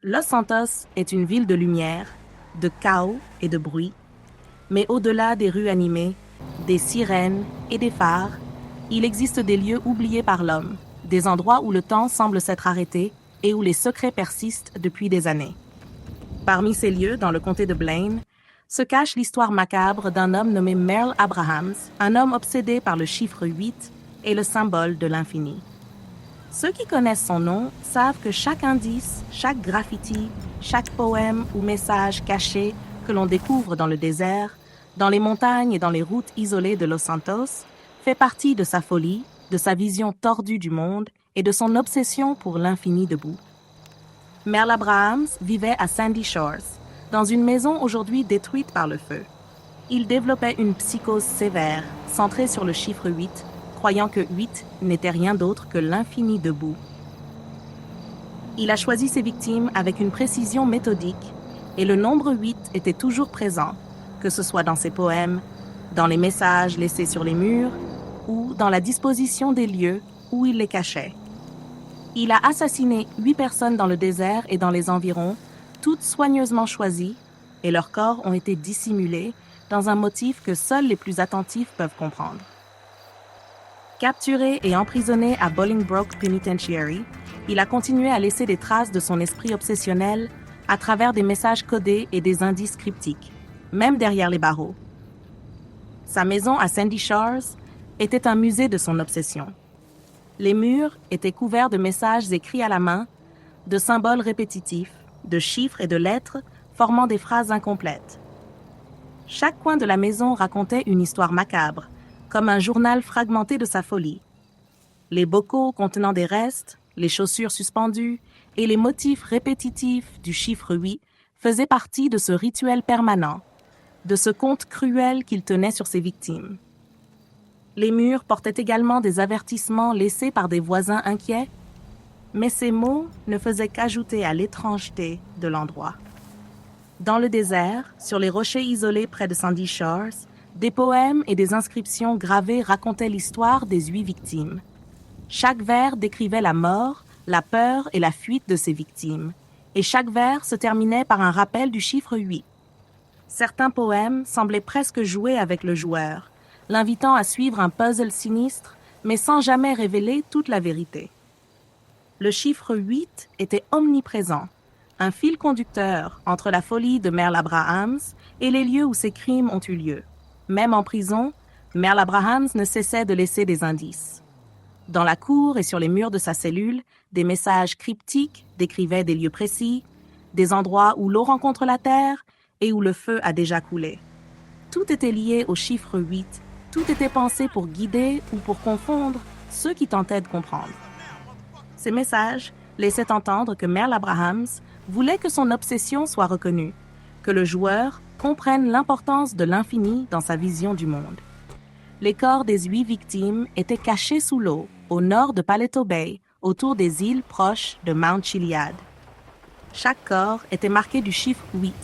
Los Santos est une ville de lumière, de chaos et de bruit, mais au-delà des rues animées, des sirènes et des phares, il existe des lieux oubliés par l'homme, des endroits où le temps semble s'être arrêté et où les secrets persistent depuis des années. Parmi ces lieux, dans le comté de Blaine, se cache l'histoire macabre d'un homme nommé Merle Abrahams, un homme obsédé par le chiffre 8 et le symbole de l'infini. Ceux qui connaissent son nom savent que chaque indice, chaque graffiti, chaque poème ou message caché que l'on découvre dans le désert, dans les montagnes et dans les routes isolées de Los Santos, fait partie de sa folie, de sa vision tordue du monde et de son obsession pour l'infini debout. Merle Abrahams vivait à Sandy Shores, dans une maison aujourd'hui détruite par le feu. Il développait une psychose sévère, centrée sur le chiffre 8, croyant que 8 n'était rien d'autre que l'infini debout. Il a choisi ses victimes avec une précision méthodique, et le nombre 8 était toujours présent, que ce soit dans ses poèmes, dans les messages laissés sur les murs, ou dans la disposition des lieux où il les cachait. Il a assassiné 8 personnes dans le désert et dans les environs, toutes soigneusement choisies, et leurs corps ont été dissimulés dans un motif que seuls les plus attentifs peuvent comprendre. Capturé et emprisonné à Bolingbroke Penitentiary, il a continué à laisser des traces de son esprit obsessionnel à travers des messages codés et des indices cryptiques, même derrière les barreaux. Sa maison à Sandy Shores était un musée de son obsession. Les murs étaient couverts de messages écrits à la main, de symboles répétitifs, de chiffres et de lettres formant des phrases incomplètes. Chaque coin de la maison racontait une histoire macabre, comme un journal fragmenté de sa folie. Les bocaux contenant des restes, les chaussures suspendues et les motifs répétitifs du chiffre 8 faisaient partie de ce rituel permanent, de ce conte cruel qu'il tenait sur ses victimes. Les murs portaient également des avertissements laissés par des voisins inquiets, mais ces mots ne faisaient qu'ajouter à l'étrangeté de l'endroit. Dans le désert, sur les rochers isolés près de Sandy Shores, des poèmes et des inscriptions gravées racontaient l'histoire des 8 victimes. Chaque vers décrivait la mort, la peur et la fuite de ses victimes, et chaque vers se terminait par un rappel du chiffre 8. Certains poèmes semblaient presque jouer avec le joueur, l'invitant à suivre un puzzle sinistre, mais sans jamais révéler toute la vérité. Le chiffre 8 était omniprésent, un fil conducteur entre la folie de Merle Abrahams et les lieux où ses crimes ont eu lieu. Même en prison, Merle Abrahams ne cessait de laisser des indices. Dans la cour et sur les murs de sa cellule, des messages cryptiques décrivaient des lieux précis, des endroits où l'eau rencontre la terre et où le feu a déjà coulé. Tout était lié au chiffre 8, tout était pensé pour guider ou pour confondre ceux qui tentaient de comprendre. Ces messages laissaient entendre que Merle Abrahams voulait que son obsession soit reconnue, que le joueur comprenne l'importance de l'infini dans sa vision du monde. Les corps des 8 victimes étaient cachés sous l'eau, au nord de Paleto Bay, autour des îles proches de Mount Chiliad. Chaque corps était marqué du chiffre 8,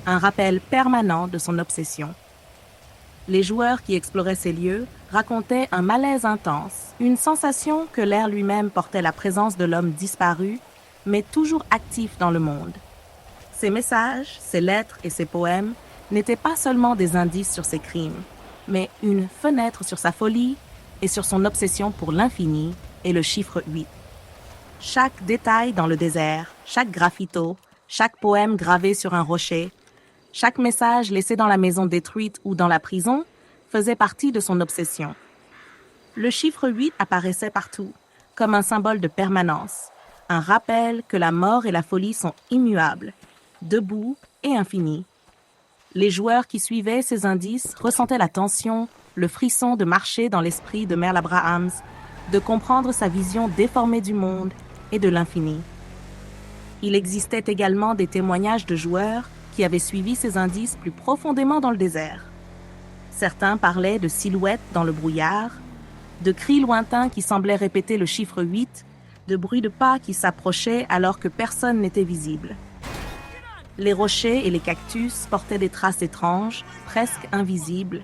un rappel permanent de son obsession. Les joueurs qui exploraient ces lieux racontaient un malaise intense, une sensation que l'air lui-même portait la présence de l'homme disparu, mais toujours actif dans le monde. Ces messages, ces lettres et ces poèmes n'étaient pas seulement des indices sur ses crimes, mais une fenêtre sur sa folie et sur son obsession pour l'infini et le chiffre 8. Chaque détail dans le désert, chaque graffito, chaque poème gravé sur un rocher, chaque message laissé dans la maison détruite ou dans la prison faisait partie de son obsession. Le chiffre 8 apparaissait partout, comme un symbole de permanence, un rappel que la mort et la folie sont immuables, debout et infinies. Les joueurs qui suivaient ces indices ressentaient la tension, le frisson de marcher dans l'esprit de Merle Abrahams, de comprendre sa vision déformée du monde et de l'infini. Il existait également des témoignages de joueurs qui avaient suivi ces indices plus profondément dans le désert. Certains parlaient de silhouettes dans le brouillard, de cris lointains qui semblaient répéter le chiffre 8, de bruits de pas qui s'approchaient alors que personne n'était visible. Les rochers et les cactus portaient des traces étranges, presque invisibles,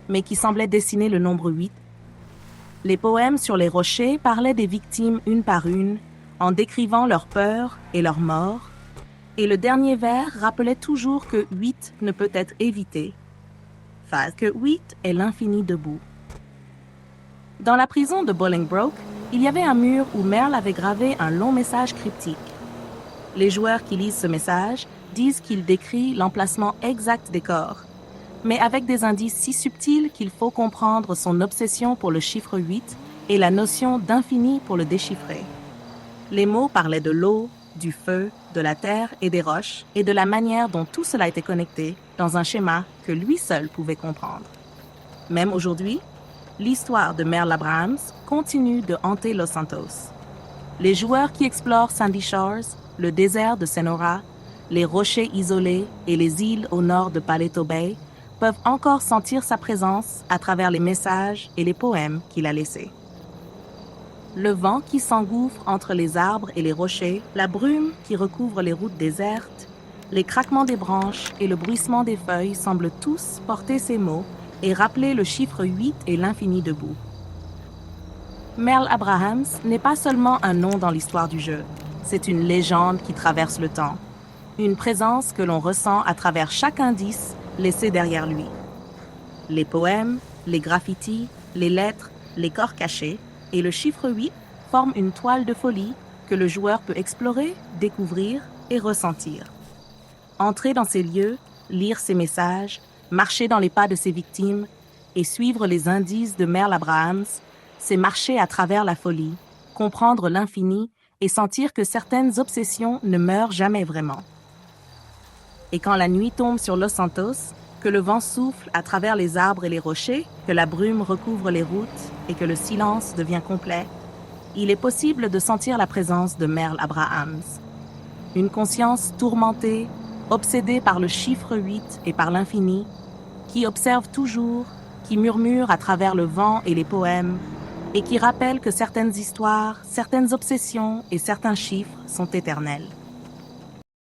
mais qui semblaient dessiner le nombre 8. Les poèmes sur les rochers parlaient des victimes une par une, en décrivant leur peur et leur mort, Et le dernier vers rappelait toujours que 8 ne peut être évité, que 8 est l'infini debout. Dans la prison de Bolingbroke, il y avait un mur où Merle avait gravé un long message cryptique. Les joueurs qui lisent ce message disent qu'il décrit l'emplacement exact des corps, mais avec des indices si subtils qu'il faut comprendre son obsession pour le chiffre 8 et la notion d'infini pour le déchiffrer. Les mots parlaient de l'eau, du feu, de la terre et des roches, et de la manière dont tout cela était connecté dans un schéma que lui seul pouvait comprendre. Même aujourd'hui, l'histoire de Merle Abrahams continue de hanter Los Santos. Les joueurs qui explorent Sandy Shores, le désert de Senora, les rochers isolés et les îles au nord de Paleto Bay peuvent encore sentir sa présence à travers les messages et les poèmes qu'il a laissés. Le vent qui s'engouffre entre les arbres et les rochers, la brume qui recouvre les routes désertes, les craquements des branches et le bruissement des feuilles semblent tous porter ces mots et rappeler le chiffre 8 et l'infini debout. Merle Abrahams n'est pas seulement un nom dans l'histoire du jeu, c'est une légende qui traverse le temps, une présence que l'on ressent à travers chaque indice laissé derrière lui. Les poèmes, les graffitis, les lettres, les corps cachés et le chiffre 8 forment une toile de folie que le joueur peut explorer, découvrir et ressentir. Entrer dans ces lieux, lire ces messages, marcher dans les pas de ses victimes et suivre les indices de Merle Abrahams, c'est marcher à travers la folie, comprendre l'infini et sentir que certaines obsessions ne meurent jamais vraiment. Et quand la nuit tombe sur Los Santos, que le vent souffle à travers les arbres et les rochers, que la brume recouvre les routes et que le silence devient complet, il est possible de sentir la présence de Merle Abrahams. Une conscience tourmentée, obsédée par le chiffre 8 et par l'infini, qui observe toujours, qui murmure à travers le vent et les poèmes, et qui rappelle que certaines histoires, certaines obsessions et certains chiffres sont éternels.